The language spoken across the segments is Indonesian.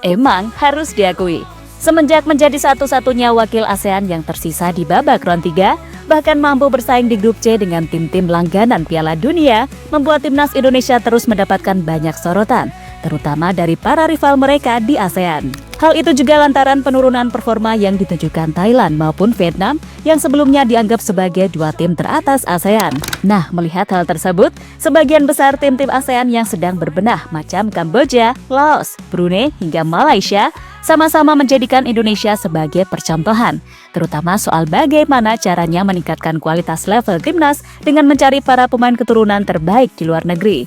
Emang harus diakui, semenjak menjadi satu-satunya wakil ASEAN yang tersisa di babak round 3, bahkan mampu bersaing di grup C dengan tim-tim langganan Piala Dunia, membuat timnas Indonesia terus mendapatkan banyak sorotan, terutama dari para rival mereka di ASEAN. Hal itu juga lantaran penurunan performa yang ditunjukkan Thailand maupun Vietnam yang sebelumnya dianggap sebagai dua tim teratas ASEAN. Nah, melihat hal tersebut, sebagian besar tim-tim ASEAN yang sedang berbenah macam Kamboja, Laos, Brunei, hingga Malaysia sama-sama menjadikan Indonesia sebagai percontohan, terutama soal bagaimana caranya meningkatkan kualitas level timnas dengan mencari para pemain keturunan terbaik di luar negeri.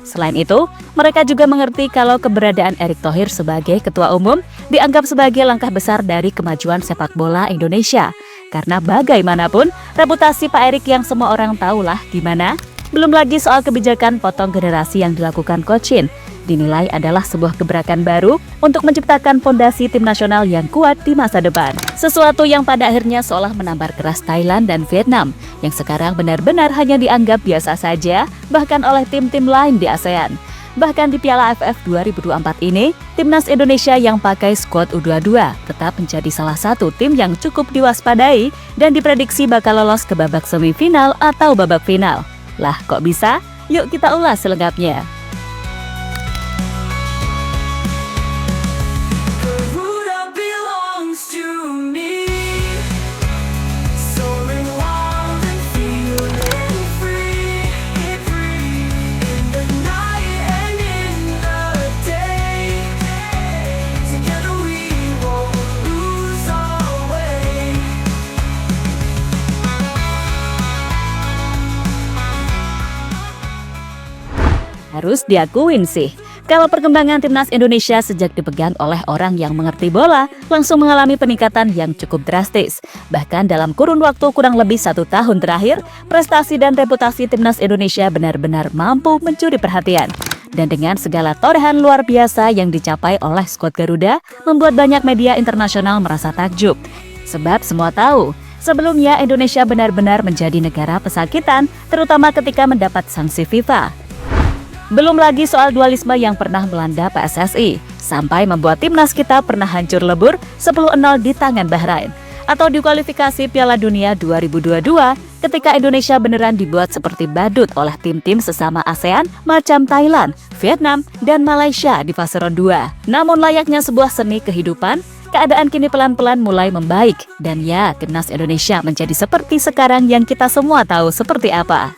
Selain itu, mereka juga mengerti kalau keberadaan Erick Thohir sebagai ketua umum dianggap sebagai langkah besar dari kemajuan sepak bola Indonesia. Karena bagaimanapun, reputasi Pak Erick yang semua orang tahulah gimana. Belum lagi soal kebijakan potong generasi yang dilakukan Coach Shin, dinilai adalah sebuah gebrakan baru untuk menciptakan fondasi tim nasional yang kuat di masa depan. Sesuatu yang pada akhirnya seolah menampar keras Thailand dan Vietnam, yang sekarang benar-benar hanya dianggap biasa saja, bahkan oleh tim-tim lain di ASEAN. Bahkan di Piala AFF 2024 ini, timnas Indonesia yang pakai skuad U22 tetap menjadi salah satu tim yang cukup diwaspadai dan diprediksi bakal lolos ke babak semifinal atau babak final. Lah, kok bisa? Yuk kita ulas selengkapnya. Harus diakuin sih, kalau perkembangan timnas Indonesia sejak dipegang oleh orang yang mengerti bola langsung mengalami peningkatan yang cukup drastis. Bahkan dalam kurun waktu kurang lebih 1 tahun terakhir, prestasi dan reputasi timnas Indonesia benar-benar mampu mencuri perhatian. Dan dengan segala torehan luar biasa yang dicapai oleh skuad Garuda, membuat banyak media internasional merasa takjub. Sebab semua tahu, sebelumnya Indonesia benar-benar menjadi negara pesakitan, terutama ketika mendapat sanksi FIFA. Belum lagi soal dualisme yang pernah melanda PSSI, sampai membuat timnas kita pernah hancur lebur 10-0 di tangan Bahrain. Atau di kualifikasi Piala Dunia 2022, ketika Indonesia beneran dibuat seperti badut oleh tim-tim sesama ASEAN macam Thailand, Vietnam, dan Malaysia di fase round 2. Namun layaknya sebuah seni kehidupan, keadaan kini pelan-pelan mulai membaik. Dan ya, timnas Indonesia menjadi seperti sekarang yang kita semua tahu seperti apa.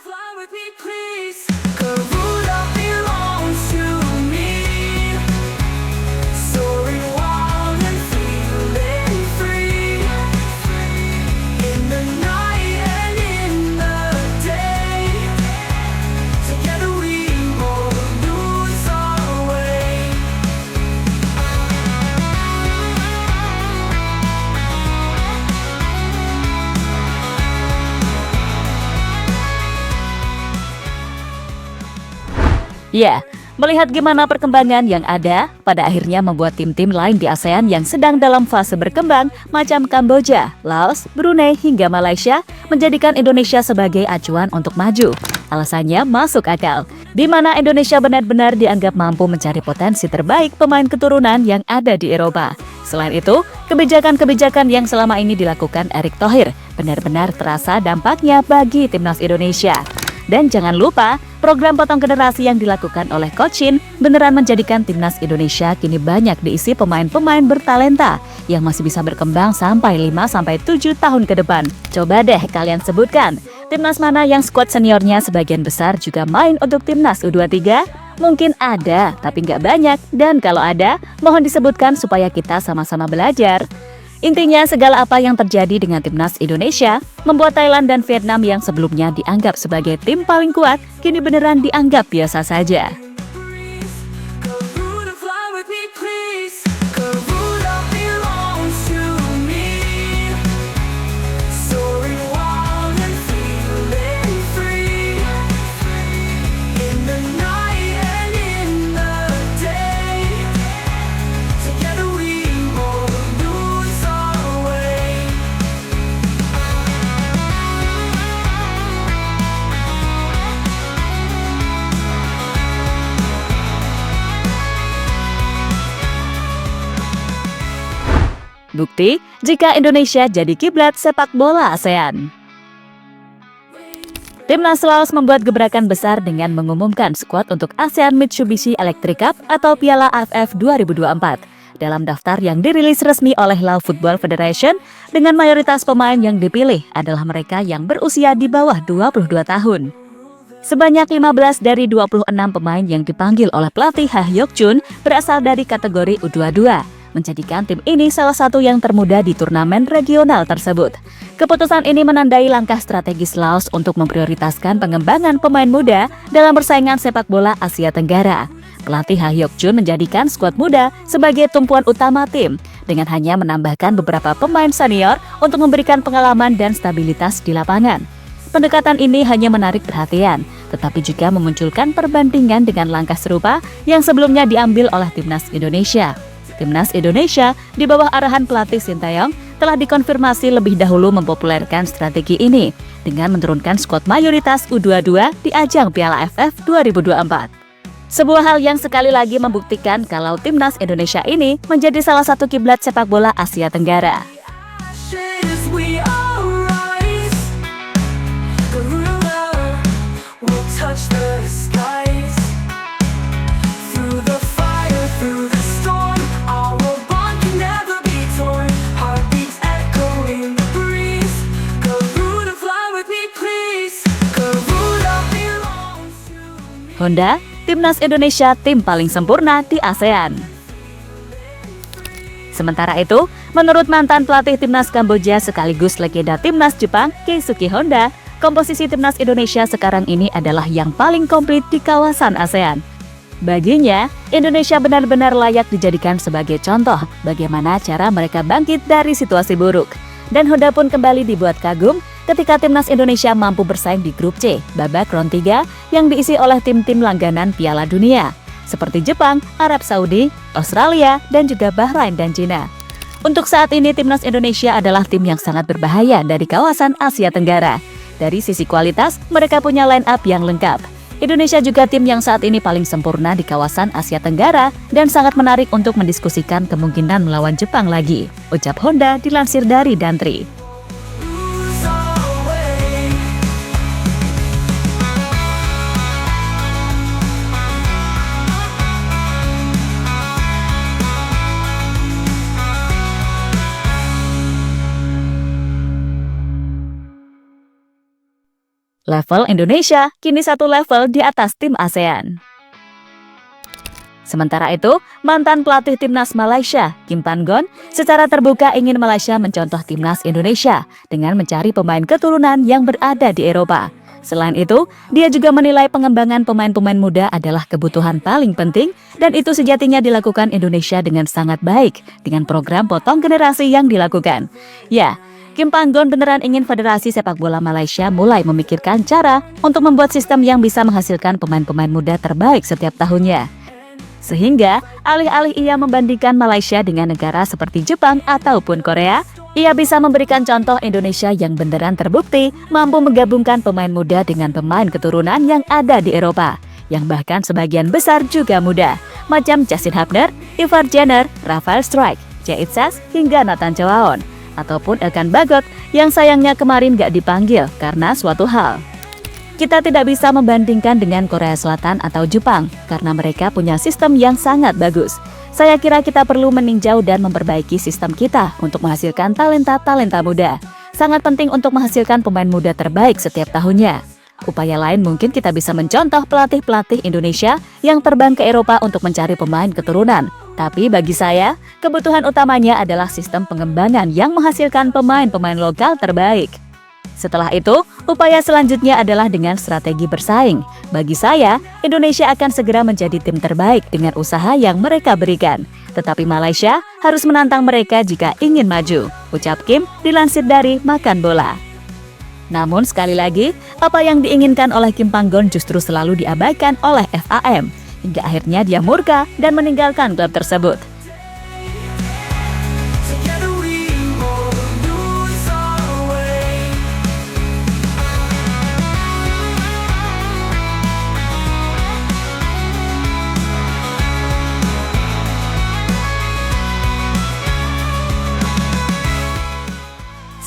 Ya, melihat gimana perkembangan yang ada, pada akhirnya membuat tim-tim lain di ASEAN yang sedang dalam fase berkembang macam Kamboja, Laos, Brunei, hingga Malaysia menjadikan Indonesia sebagai acuan untuk maju. Alasannya masuk akal, di mana Indonesia benar-benar dianggap mampu mencari potensi terbaik pemain keturunan yang ada di Eropa. Selain itu, kebijakan-kebijakan yang selama ini dilakukan Erick Thohir benar-benar terasa dampaknya bagi timnas Indonesia. Dan jangan lupa, program potong generasi yang dilakukan oleh Coach Shin beneran menjadikan timnas Indonesia kini banyak diisi pemain-pemain bertalenta yang masih bisa berkembang sampai 5-7 tahun ke depan. Coba deh kalian sebutkan, timnas mana yang skuad seniornya sebagian besar juga main untuk timnas U23? Mungkin ada, tapi nggak banyak. Dan kalau ada, mohon disebutkan supaya kita sama-sama belajar. Intinya, segala apa yang terjadi dengan timnas Indonesia membuat Thailand dan Vietnam yang sebelumnya dianggap sebagai tim paling kuat, kini beneran dianggap biasa saja. Bukti jika Indonesia jadi kiblat sepak bola ASEAN. Timnas Laos membuat gebrakan besar dengan mengumumkan skuad untuk ASEAN Mitsubishi Electric Cup atau Piala AFF 2024. Dalam daftar yang dirilis resmi oleh Laos Football Federation, dengan mayoritas pemain yang dipilih adalah mereka yang berusia di bawah 22 tahun. Sebanyak 15 dari 26 pemain yang dipanggil oleh pelatih Ha Hyok Chun berasal dari kategori U22, menjadikan tim ini salah satu yang termuda di turnamen regional tersebut. Keputusan ini menandai langkah strategis Laos untuk memprioritaskan pengembangan pemain muda dalam persaingan sepak bola Asia Tenggara. Pelatih Ha Hyok Chun menjadikan skuad muda sebagai tumpuan utama tim, dengan hanya menambahkan beberapa pemain senior untuk memberikan pengalaman dan stabilitas di lapangan. Pendekatan ini hanya menarik perhatian, tetapi juga memunculkan perbandingan dengan langkah serupa yang sebelumnya diambil oleh Timnas Indonesia. Timnas Indonesia di bawah arahan pelatih Sintayong telah dikonfirmasi lebih dahulu mempopulerkan strategi ini dengan menurunkan skuad mayoritas U22 di ajang Piala AFF 2024. Sebuah hal yang sekali lagi membuktikan kalau Timnas Indonesia ini menjadi salah satu kiblat sepak bola Asia Tenggara. Honda, Timnas Indonesia tim paling sempurna di ASEAN. Sementara itu, menurut mantan pelatih Timnas Kamboja sekaligus legenda Timnas Jepang, Keisuke Honda, komposisi Timnas Indonesia sekarang ini adalah yang paling komplit di kawasan ASEAN. Baginya, Indonesia benar-benar layak dijadikan sebagai contoh bagaimana cara mereka bangkit dari situasi buruk. Dan Honda pun kembali dibuat kagum ketika Timnas Indonesia mampu bersaing di grup C, babak round 3 yang diisi oleh tim-tim langganan Piala Dunia, seperti Jepang, Arab Saudi, Australia, dan juga Bahrain dan Cina. Untuk saat ini, Timnas Indonesia adalah tim yang sangat berbahaya dari kawasan Asia Tenggara. Dari sisi kualitas, mereka punya line up yang lengkap. Indonesia juga tim yang saat ini paling sempurna di kawasan Asia Tenggara dan sangat menarik untuk mendiskusikan kemungkinan melawan Jepang lagi, ucap Honda dilansir dari Dantri. Level Indonesia kini satu level di atas tim ASEAN. Sementara itu, mantan pelatih Timnas Malaysia, Kim Pan-gon, secara terbuka ingin Malaysia mencontoh Timnas Indonesia dengan mencari pemain keturunan yang berada di Eropa. Selain itu, dia juga menilai pengembangan pemain-pemain muda adalah kebutuhan paling penting dan itu sejatinya dilakukan Indonesia dengan sangat baik dengan program potong generasi yang dilakukan. Ya, Kim Pan-gon beneran ingin Federasi Sepak Bola Malaysia mulai memikirkan cara untuk membuat sistem yang bisa menghasilkan pemain-pemain muda terbaik setiap tahunnya. Sehingga, alih-alih ia membandingkan Malaysia dengan negara seperti Jepang ataupun Korea, ia bisa memberikan contoh Indonesia yang beneran terbukti mampu menggabungkan pemain muda dengan pemain keturunan yang ada di Eropa, yang bahkan sebagian besar juga muda, macam Justin Hubner, Ivar Jenner, Rafael Struijk, Jay Itzas, hingga Nathan Choaon, ataupun Elkan Bagot yang sayangnya kemarin gak dipanggil karena suatu hal. Kita tidak bisa membandingkan dengan Korea Selatan atau Jepang karena mereka punya sistem yang sangat bagus. Saya kira kita perlu meninjau dan memperbaiki sistem kita untuk menghasilkan talenta-talenta muda. Sangat penting untuk menghasilkan pemain muda terbaik setiap tahunnya. Upaya lain mungkin kita bisa mencontoh pelatih-pelatih Indonesia yang terbang ke Eropa untuk mencari pemain keturunan. Tapi bagi saya, kebutuhan utamanya adalah sistem pengembangan yang menghasilkan pemain-pemain lokal terbaik. Setelah itu, upaya selanjutnya adalah dengan strategi bersaing. Bagi saya, Indonesia akan segera menjadi tim terbaik dengan usaha yang mereka berikan. Tetapi Malaysia harus menantang mereka jika ingin maju, ucap Kim dilansir dari Makan Bola. Namun sekali lagi, apa yang diinginkan oleh Kim Pan-gon justru selalu diabaikan oleh FAM. Hingga akhirnya dia murka dan meninggalkan klub tersebut.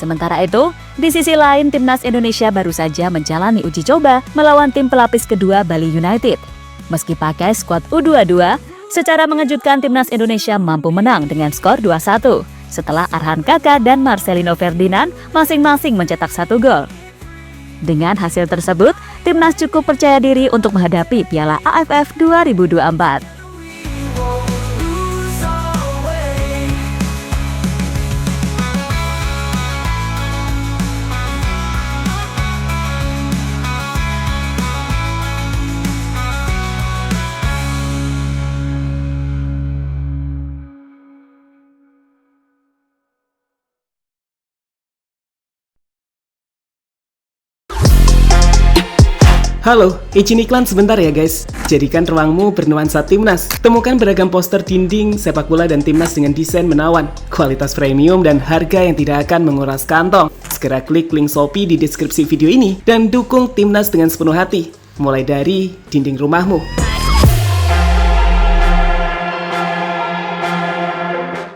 Sementara itu, di sisi lain Timnas Indonesia baru saja menjalani uji coba melawan tim pelapis kedua Bali United. Meski pakai skuad U22, secara mengejutkan Timnas Indonesia mampu menang dengan skor 2-1 setelah Arhan Kaka dan Marcelino Ferdinand masing-masing mencetak 1 gol. Dengan hasil tersebut, Timnas cukup percaya diri untuk menghadapi Piala AFF 2024. Halo, izin iklan sebentar ya guys. Jadikan ruangmu bernuansa Timnas. Temukan beragam poster dinding, sepak bola dan Timnas dengan desain menawan, kualitas premium dan harga yang tidak akan menguras kantong. Segera klik link Shopee di deskripsi video ini dan dukung Timnas dengan sepenuh hati. Mulai dari dinding rumahmu.